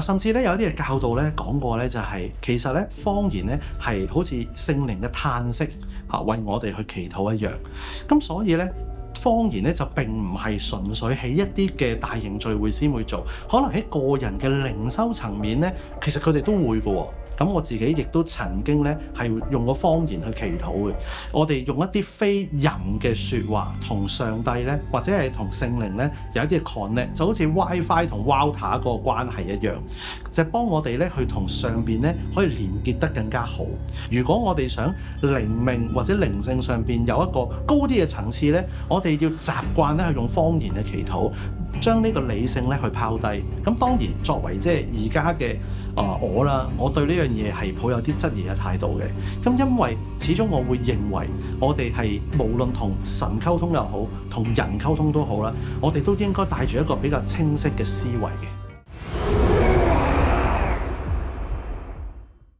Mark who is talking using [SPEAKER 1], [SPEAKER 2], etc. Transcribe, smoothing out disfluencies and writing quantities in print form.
[SPEAKER 1] 甚至咧有啲嘅教導咧講過咧，就係其實咧方言咧係好似聖靈嘅嘆息為我哋去祈禱一樣。咁所以咧方言咧就並唔係純粹喺一啲嘅大型聚會先會做，可能喺個人嘅靈修層面咧，其實佢哋都會嘅喎。咁我自己亦都曾經咧係用個方言去祈禱嘅。我哋用一啲非人嘅説話同上帝咧，或者係同聖靈咧有一啲嘅 connect，就好似 WiFi 同 router 嗰個關係一樣，就幫我哋咧去同上邊咧可以連結得更加好。如果我哋想靈命或者靈性上邊有一個高啲嘅層次咧，我哋要習慣咧去用方言嘅祈禱，將呢個理性咧去拋低。咁當然作為即係而家嘅我啦，我對呢樣嘢係抱有啲質疑嘅態度嘅。咁因為始終我會認為我哋係無論同神溝通又好，同人溝通都好啦，我哋都應該帶住一個比較清晰嘅思維嘅。